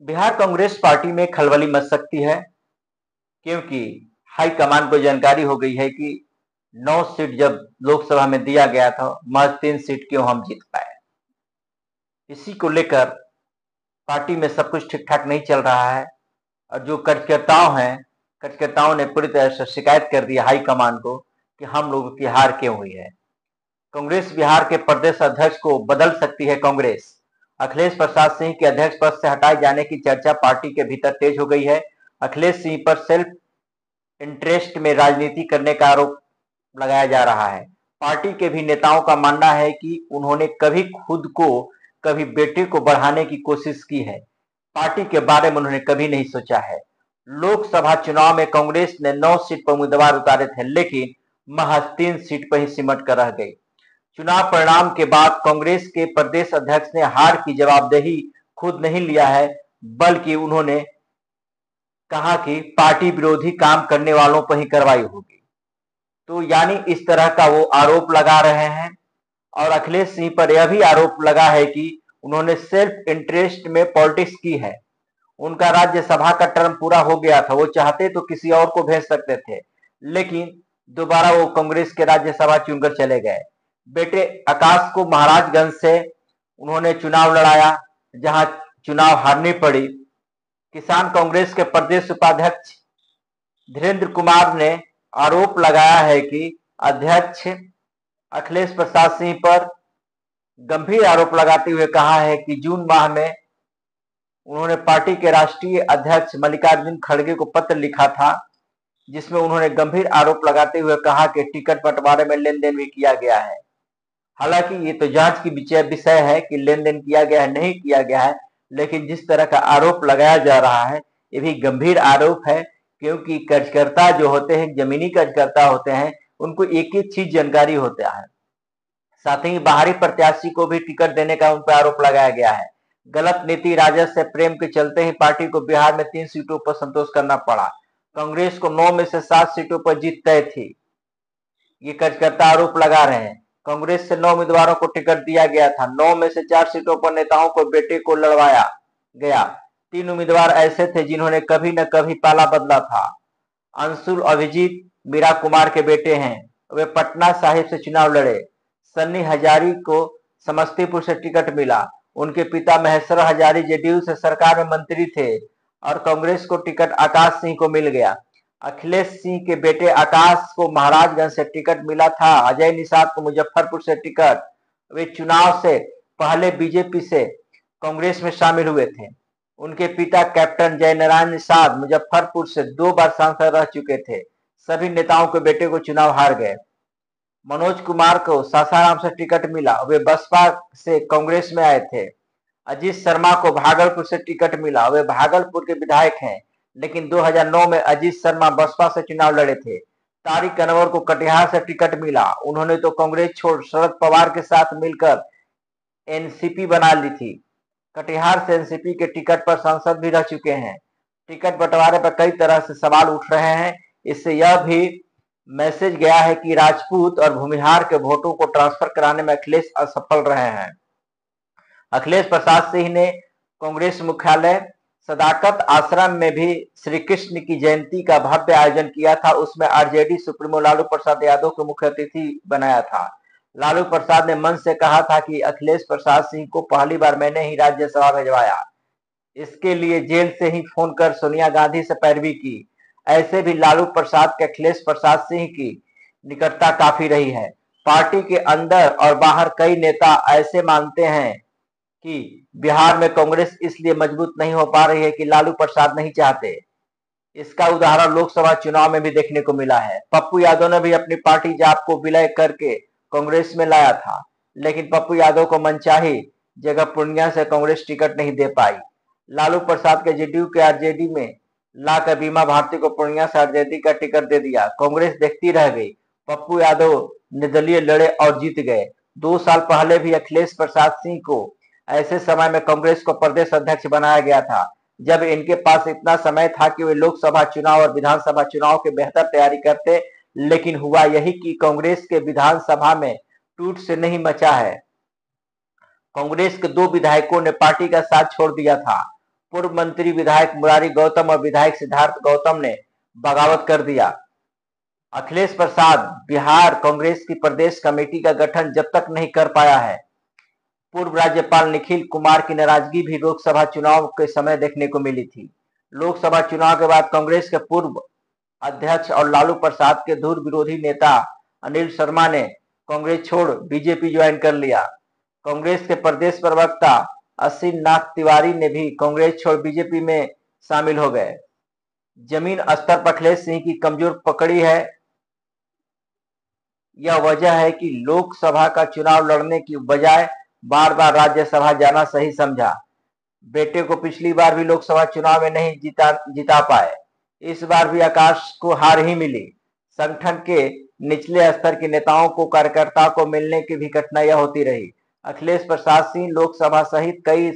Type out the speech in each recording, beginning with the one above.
Bihar Congress party में खलबली much सकती है, क्योंकि हाईकमान को जानकारी हो गई है कि 9 सीट जब लोकसभा में दिया गया था, महज 3 सीट क्यों हम जीत पाए। इसी को लेकर पार्टी में सब कुछ ठीक ठाक नहीं चल रहा है और जो कार्यकर्ताओं ने पूरी तरह से शिकायत कर दी हाईकमान को कि हम लोगों की हार क्यों हुई है। कांग्रेस बिहार के प्रदेश अध्यक्ष को बदल सकती है कांग्रेस। अखिलेश प्रसाद सिंह के अध्यक्ष पद से हटाए जाने की चर्चा पार्टी के भीतर तेज हो गई है। अखिलेश सिंह पर सेल्फ इंटरेस्ट में राजनीति करने का आरोप लगाया जा रहा है। पार्टी के भी नेताओं का मानना है कि उन्होंने कभी खुद को कभी बेटे को बढ़ाने की कोशिश की है। पार्टी के बारे में उन्होंने कभी नहीं सोचा है। लोकसभा चुनाव में कांग्रेस ने 9 सीट पर उम्मीदवार उतारे थे, लेकिन महज 3 सीट पर ही सिमट कर रह गई। चुनाव परिणाम के बाद कांग्रेस के प्रदेश अध्यक्ष ने हार की जवाबदेही खुद नहीं लिया है, बल्कि उन्होंने कहा कि पार्टी विरोधी काम करने वालों पर ही कार्रवाई होगी। तो यानी इस तरह का वो आरोप लगा रहे हैं और अखिलेश सिंह पर यह भी आरोप लगा है कि उन्होंने सेल्फ इंटरेस्ट में पॉलिटिक्स की है। उनका राज्यसभा का टर्म पूरा हो गया था, वो चाहते तो किसी और को भेज सकते थे, लेकिन दोबारा वो कांग्रेस के राज्यसभा चुनकर चले गए। बेटे आकाश को महाराजगंज से उन्होंने चुनाव लड़ाया, जहां चुनाव हारनी पड़ी। किसान कांग्रेस के प्रदेश उपाध्यक्ष धीरेन्द्र कुमार ने आरोप लगाया है कि अध्यक्ष अखिलेश प्रसाद सिंह पर गंभीर आरोप लगाते हुए कहा है कि जून माह में उन्होंने पार्टी के राष्ट्रीय अध्यक्ष मल्लिकार्जुन खड़गे को पत्र लिखा था, जिसमें उन्होंने गंभीर आरोप लगाते हुए कहा कि टिकट बंटवारे में लेन देन भी किया गया है। हालांकि ये तो जांच की विषय है कि लेन देन किया गया है नहीं किया गया है, लेकिन जिस तरह का आरोप लगाया जा रहा है ये भी गंभीर आरोप है, क्योंकि कार्यकर्ता जो होते हैं, जमीनी कार्यकर्ता होते हैं, उनको एक एक चीज जानकारी होता है। साथ ही बाहरी प्रत्याशी को भी टिकट देने का उन पर आरोप लगाया गया है। गलत नीति राजद से प्रेम के चलते ही पार्टी को बिहार में 3 सीटों पर संतोष करना पड़ा। कांग्रेस को 9 में से 7 सीटों पर जीत तय थी, ये कार्यकर्ता आरोप लगा रहे हैं। कांग्रेस से 9 उम्मीदवारों को टिकट दिया गया था। 9 में से 4 सीटों पर नेताओं को बेटे को लड़वाया गया। 3 उम्मीदवार ऐसे थे जिन्होंने कभी न कभी पाला बदला था। अंशुल अभिजीत मीरा कुमार के बेटे हैं, वे पटना साहिब से चुनाव लड़े। सन्नी हजारी को समस्तीपुर से टिकट मिला। उनके पिता महेश्वर हजारी जेडीयू से सरकार में मंत्री थे और कांग्रेस को टिकट आकाश सिंह को मिल गया। अखिलेश सिंह के बेटे आकाश को महाराजगंज से टिकट मिला था। अजय निषाद को मुजफ्फरपुर से टिकट। वे चुनाव से पहले बीजेपी से कांग्रेस में शामिल हुए थे। उनके पिता कैप्टन जयनारायण निषाद मुजफ्फरपुर से 2 बार सांसद रह चुके थे। सभी नेताओं के बेटे को चुनाव हार गए। मनोज कुमार को सासाराम से टिकट मिला, वे बसपा से कांग्रेस में आए थे। अजीत शर्मा को भागलपुर से टिकट मिला, वे भागलपुर के विधायक हैं, लेकिन 2009 में अजीत शर्मा बसपा से चुनाव लड़े थे। तारिक अनवर को कटिहार से टिकट मिला, उन्होंने तो कांग्रेस छोड़ शरद पवार के साथ मिलकर एनसीपी बना ली थी। कटिहार से एनसीपी के टिकट पर सांसद भी रह चुके हैं। टिकट बंटवारे पर कई तरह से सवाल उठ रहे हैं। इससे यह भी मैसेज गया है कि राजपूत और भूमिहार के वोटों को ट्रांसफर कराने में अखिलेश असफल रहे हैं। अखिलेश प्रसाद सिंह ने कांग्रेस मुख्यालय सदाकत आश्रम में भी श्री कृष्ण की जयंती का भव्य आयोजन किया था। उसमें आरजेडी सुप्रीमो लालू प्रसाद यादव को मुख्य अतिथि बनाया था। लालू प्रसाद ने मंच से कहा था कि अखिलेश प्रसाद सिंह को पहली बार मैंने ही राज्यसभा भेजवाया, इसके लिए जेल से ही फोन कर सोनिया गांधी से पैरवी की। ऐसे भी लालू प्रसाद के अखिलेश प्रसाद सिंह की निकटता काफी रही है। पार्टी के अंदर और बाहर कई नेता ऐसे मानते हैं कि बिहार में कांग्रेस इसलिए मजबूत नहीं हो पा रही है कि लालू प्रसाद नहीं चाहते। इसका उदाहरण लोकसभा चुनाव में भी देखने को मिला है। पप्पू यादव ने भी अपनी पार्टी जाप को विलय करके कांग्रेस में लाया था, लेकिन पप्पू यादव को मनचाही जगह पूर्णिया से कांग्रेस टिकट नहीं दे पाई। लालू प्रसाद के जेडीयू के आरजेडी में लाकर बीमा भारती को पूर्णिया से आरजेडी का टिकट दे दिया। कांग्रेस देखती रह गई। पप्पू यादव निर्दलीय लड़े और जीत गए। 2 साल पहले भी अखिलेश प्रसाद सिंह को ऐसे समय में कांग्रेस को प्रदेश अध्यक्ष बनाया गया था, जब इनके पास इतना समय था कि वे लोकसभा चुनाव और विधानसभा चुनाव की बेहतर तैयारी करते। लेकिन हुआ यही कि कांग्रेस के विधानसभा में टूट से नहीं मचा है। कांग्रेस के 2 विधायकों ने पार्टी का साथ छोड़ दिया था। पूर्व मंत्री विधायक मुरारी गौतम और विधायक सिद्धार्थ गौतम ने बगावत कर दिया। अखिलेश प्रसाद बिहार कांग्रेस की प्रदेश कमेटी का गठन जब तक नहीं कर पाया है। पूर्व राज्यपाल निखिल कुमार की नाराजगी भी लोकसभा चुनाव के समय देखने को मिली थी। लोकसभा चुनाव के बाद कांग्रेस के पूर्व अध्यक्ष और लालू प्रसाद के दूर विरोधी नेता अनिल शर्मा ने कांग्रेस छोड़ बीजेपी ज्वाइन कर लिया। कांग्रेस के प्रदेश प्रवक्ता असीम नाथ तिवारी ने भी कांग्रेस छोड़ बीजेपी में शामिल हो गए। जमीन स्तर पर अखिलेश सिंह की कमजोर पकड़ी है। यह वजह है कि लोकसभा का चुनाव लड़ने की बजाय बार बार राज्यसभा जाना सही समझा। बेटे को पिछली बार भी लोकसभा चुनाव में नहीं जिता पाए, इस बार भी आकाश को हार ही मिली। संगठन के निचले स्तर के नेताओं को कार्यकर्ताओं को मिलने की भी कठिनाइयां होती रही। अखिलेश प्रसाद सिंह लोकसभा सहित कई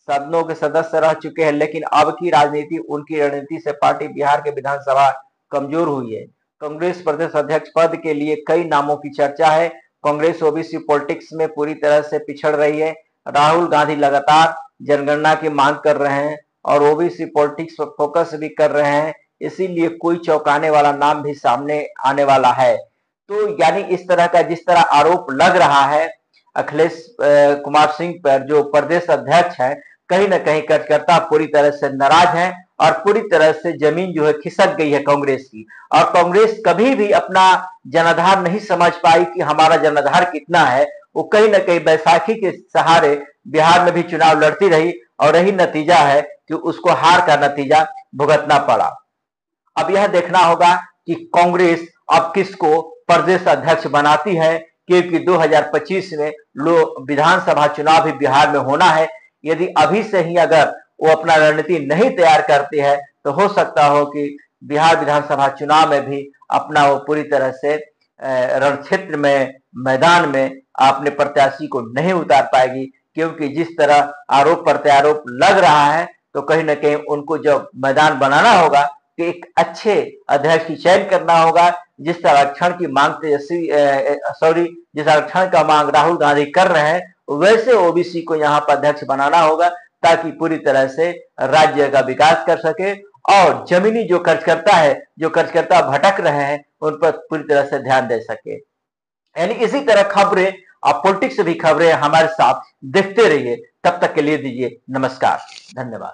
सदनों के सदस्य रह चुके हैं, लेकिन अब की राजनीति, उनकी रणनीति से पार्टी बिहार के विधानसभा कमजोर हुई है। कांग्रेस प्रदेश अध्यक्ष पद के लिए कई नामों की चर्चा है। कांग्रेस ओबीसी पॉलिटिक्स में पूरी तरह से पिछड़ रही है। राहुल गांधी लगातार जनगणना की मांग कर रहे हैं और ओबीसी पॉलिटिक्स पर फोकस भी कर रहे हैं, इसीलिए कोई चौंकाने वाला नाम भी सामने आने वाला है। तो यानी इस तरह का जिस तरह आरोप लग रहा है अखिलेश कुमार सिंह पर, जो प्रदेश अध्यक्ष है, कहीं ना कहीं कार्यकर्ता पूरी तरह से नाराज हैं और पूरी तरह से जमीन जो है खिसक गई है कांग्रेस की। और कांग्रेस कभी भी अपना जनाधार नहीं समझ पाई कि हमारा जनाधार कितना है। वो कहीं ना कहीं बैसाखी के सहारे बिहार में भी चुनाव लड़ती रही और यही नतीजा है कि उसको हार का नतीजा भुगतना पड़ा। अब यह देखना होगा कि कांग्रेस अब किसको प्रदेश अध्यक्ष बनाती है, क्योंकि 2025 में विधानसभा चुनाव भी बिहार में होना है। यदि अभी से ही अगर वो अपना रणनीति नहीं तैयार करती है तो हो सकता हो कि बिहार विधानसभा चुनाव में भी अपना वो पूरी तरह से रण क्षेत्र में, मैदान में अपने प्रत्याशी को नहीं उतार पाएगी, क्योंकि जिस तरह आरोप प्रत्यारोप लग रहा है तो कहीं ना कहीं उनको जब मैदान बनाना होगा कि एक अच्छे अध्यक्ष की चयन करना होगा। जिस आरक्षण की मांग जिस आरक्षण का मांग राहुल गांधी कर रहे हैं, वैसे ओबीसी को यहाँ पर अध्यक्ष बनाना होगा ताकि पूरी तरह से राज्य का विकास कर सके और जमीनी जो कार्यकर्ता भटक रहे हैं उन पर पूरी तरह से ध्यान दे सके। यानी इसी तरह खबरें और पॉलिटिक्स से भी खबरें हमारे साथ देखते रहिए। तब तक के लिए दीजिए नमस्कार, धन्यवाद।